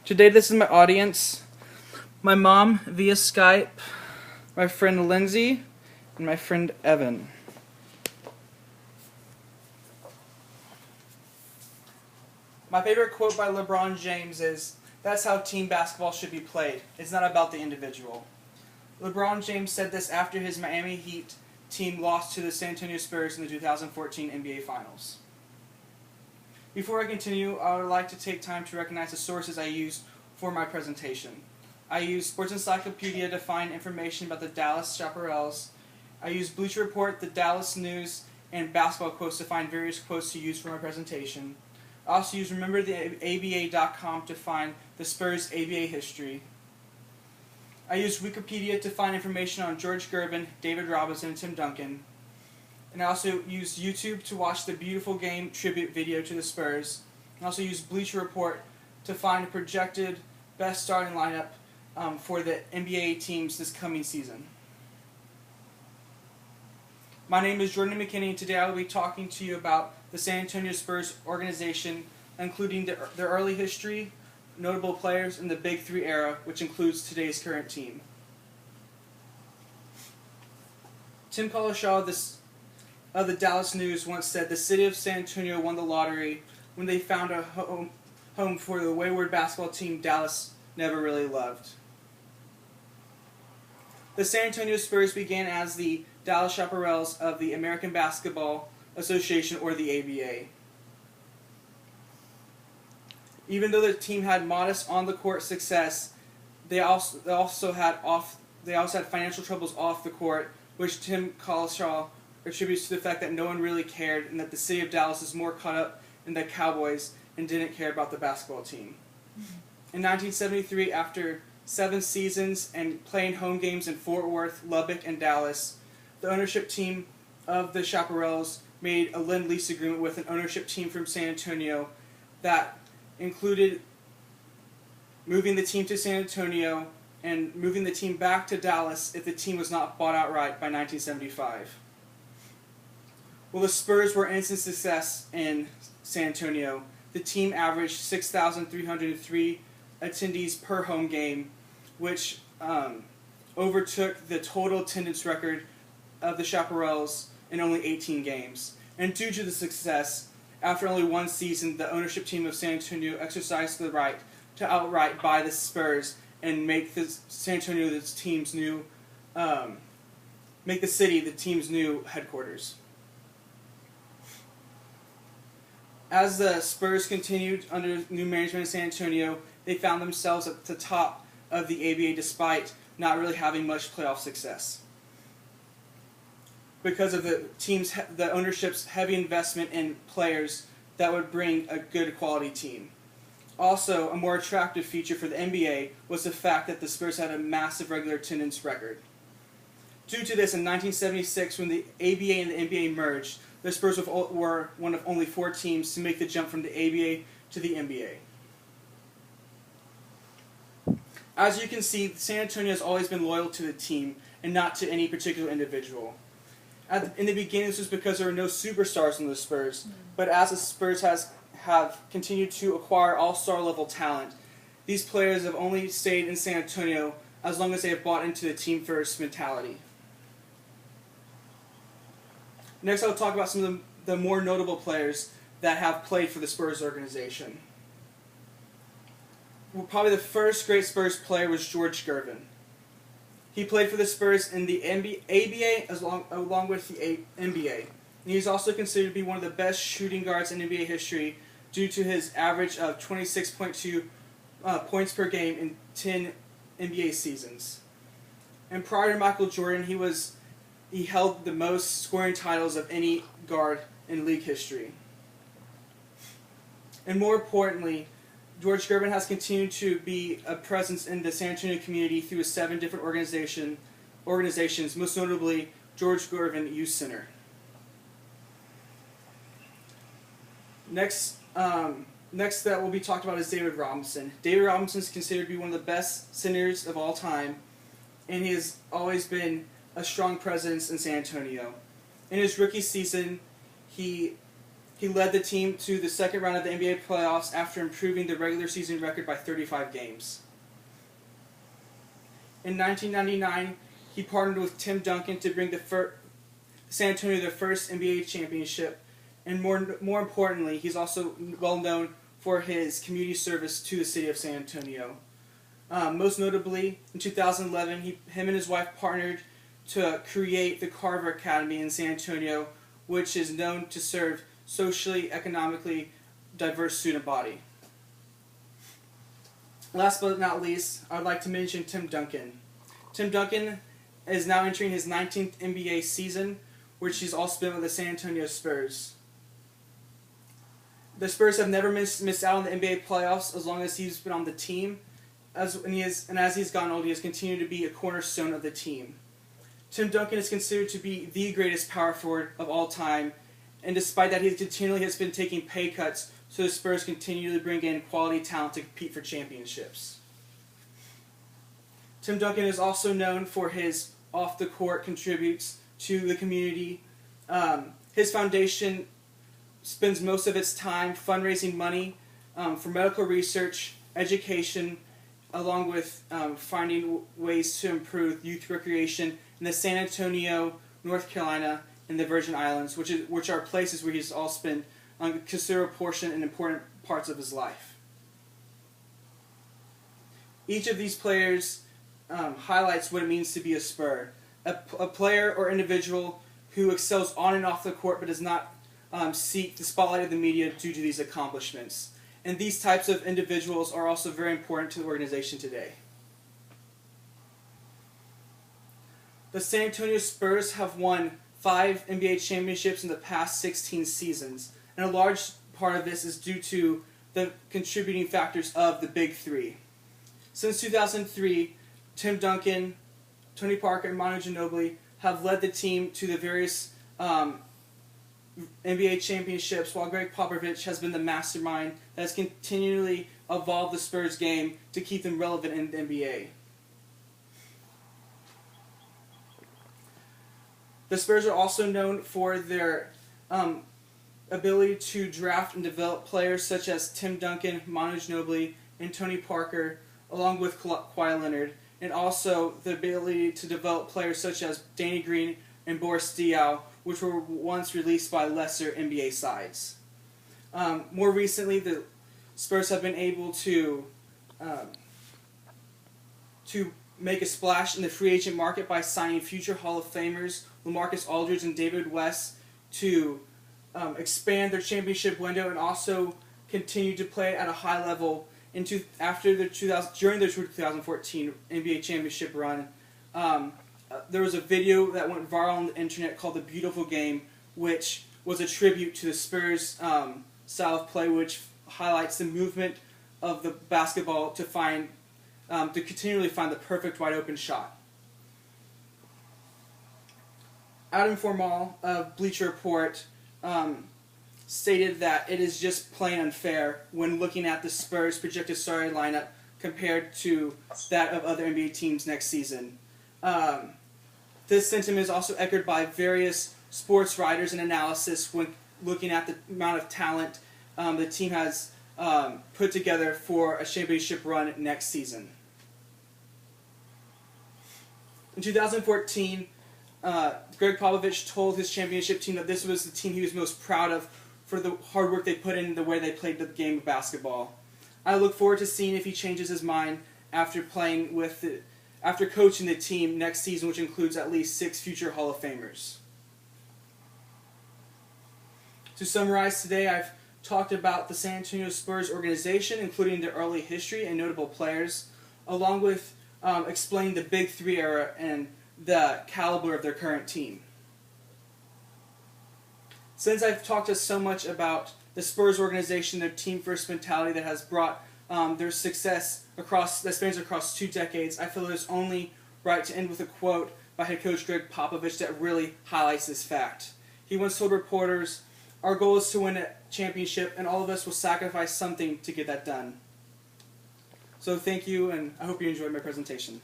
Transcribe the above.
Today, this is my audience. My mom via Skype, my friend Lindsay, and my friend Evan. My favorite quote by LeBron James is, "That's how team basketball should be played. It's not about the individual." LeBron James said this after his Miami Heat team lost to the San Antonio Spurs in the 2014 NBA Finals. Before I continue, I would like to take time to recognize the sources I used for my presentation. I used Sports Encyclopedia to find information about the Dallas Chaparrals. I used Bleacher Report, the Dallas News, and basketball quotes to find various quotes to use for my presentation. I also used RememberTheABA.com to find the Spurs ABA history. I used Wikipedia to find information on George Gervin, David Robinson, and Tim Duncan. And I also used YouTube to watch the Beautiful Game tribute video to the Spurs. I also used Bleacher Report to find a projected best starting lineup for the NBA teams this coming season. My name is Jordan McKinney, and today I will be talking to you about the San Antonio Spurs organization, including their early history, notable players, and the Big Three era, which includes today's current team. Tim Collishaw of the Dallas News once said, "The city of San Antonio won the lottery when they found a home for the wayward basketball team Dallas never really loved." The San Antonio Spurs began as the Dallas Chaparrals of the American Basketball Association, or the ABA. Even though the team had modest on-the-court success, they also had financial troubles off the court, which Tim Collishaw attributes to the fact that no one really cared, and that the city of Dallas is more caught up in the Cowboys and didn't care about the basketball team. In 1973, after 7 seasons and playing home games in Fort Worth, Lubbock, and Dallas, the ownership team of the Chaparrals made a lend-lease agreement with an ownership team from San Antonio that included moving the team to San Antonio and moving the team back to Dallas if the team was not bought outright by 1975. Well, the Spurs were an instant success in San Antonio. The team averaged 6,303 attendees per home game, which overtook the total attendance record of the Chaparrals in only 18 games. And due to the success, after only 1 season, the ownership team of San Antonio exercised the right to outright buy the Spurs and make the San Antonio the city the team's new headquarters. As the Spurs continued under new management in San Antonio, they found themselves at the top of the ABA despite not really having much playoff success, because of the ownership's heavy investment in players that would bring a good quality team. Also, a more attractive feature for the NBA was the fact that the Spurs had a massive regular attendance record. Due to this, in 1976, when the ABA and the NBA merged, the Spurs were one of only 4 teams to make the jump from the ABA to the NBA. As you can see, San Antonio has always been loyal to the team and not to any particular individual. In the beginning, this was because there were no superstars in the Spurs, but as the Spurs have continued to acquire all-star level talent, these players have only stayed in San Antonio as long as they have bought into the team-first mentality. Next, I'll talk about some of the more notable players that have played for the Spurs organization. Well, probably the first great Spurs player was George Gervin. He played for the Spurs in the ABA along with the NBA. And he's also considered to be one of the best shooting guards in NBA history due to his average of 26.2 points per game in 10 NBA seasons. And prior to Michael Jordan, he held the most scoring titles of any guard in league history. And more importantly, George Gervin has continued to be a presence in the San Antonio community through his 7 different organizations, most notably George Gervin Youth Center. Next that will be talked about is David Robinson. David Robinson is considered to be one of the best centers of all time, and he has always been a strong presence in San Antonio. In his rookie season, he He led the team to the second round of the NBA playoffs after improving the regular season record by 35 games. In 1999, he partnered with Tim Duncan to bring San Antonio their first NBA championship, and more importantly, he's also well known for his community service to the city of San Antonio. Most notably, in 2011, him and his wife partnered to create the Carver Academy in San Antonio, which is known to serve socially, economically diverse student body. Last but not least, I would like to mention Tim Duncan. Tim Duncan is now entering his 19th NBA season, which he's all spent with the San Antonio Spurs. The Spurs have never missed out on the NBA playoffs as long as he's been on the team. As he's gotten older, he has continued to be a cornerstone of the team. Tim Duncan is considered to be the greatest power forward of all time, and despite that, he continually has been taking pay cuts so the Spurs continue to bring in quality talent to compete for championships. Tim Duncan is also known for his off-the-court contributes to the community. His foundation spends most of its time fundraising money for medical research, education, along with finding ways to improve youth recreation in the San Antonio, North Carolina, and the Virgin Islands, which are places where he's all spent a considerable portion and important parts of his life. Each of these players highlights what it means to be a Spur, a player or individual who excels on and off the court but does not seek the spotlight of the media due to these accomplishments. And these types of individuals are also very important to the organization today. The San Antonio Spurs have won 5 NBA championships in the past 16 seasons, and a large part of this is due to the contributing factors of the Big Three. Since 2003, Tim Duncan, Tony Parker, and Manu Ginobili have led the team to the various NBA championships, while Greg Popovich has been the mastermind that has continually evolved the Spurs game to keep them relevant in the NBA. The Spurs are also known for their ability to draft and develop players such as Tim Duncan, Manu Ginobili, and Tony Parker, along with Kawhi Leonard, and also the ability to develop players such as Danny Green and Boris Diaw, which were once released by lesser NBA sides. More recently, the Spurs have been able to make a splash in the free agent market by signing future Hall of Famers LaMarcus Aldridge and David West to expand their championship window and also continue to play at a high level during their 2014 NBA championship run. There was a video that went viral on the internet called "The Beautiful Game," which was a tribute to the Spurs' style of play, which highlights the movement of the basketball to continually find the perfect wide open shot. Adam Formal of Bleacher Report stated that it is just plain unfair when looking at the Spurs' projected starting lineup compared to that of other NBA teams next season. This sentiment is also echoed by various sports writers and analysis when looking at the amount of talent the team has put together for a championship run next season. In 2014, Greg Popovich told his championship team that this was the team he was most proud of for the hard work they put in, the way they played the game of basketball. I look forward to seeing if he changes his mind after coaching the team next season, which includes at least 6 future Hall of Famers. To summarize today, I've talked about the San Antonio Spurs organization, including their early history and notable players, along with explaining the Big Three era and the caliber of their current team. Since I've talked to so much about the Spurs organization, their team-first mentality that has brought their success that spans across 2 decades, I feel it is only right to end with a quote by head coach Greg Popovich that really highlights this fact. He once told reporters, "Our goal is to win a championship, and all of us will sacrifice something to get that done." So thank you, and I hope you enjoyed my presentation.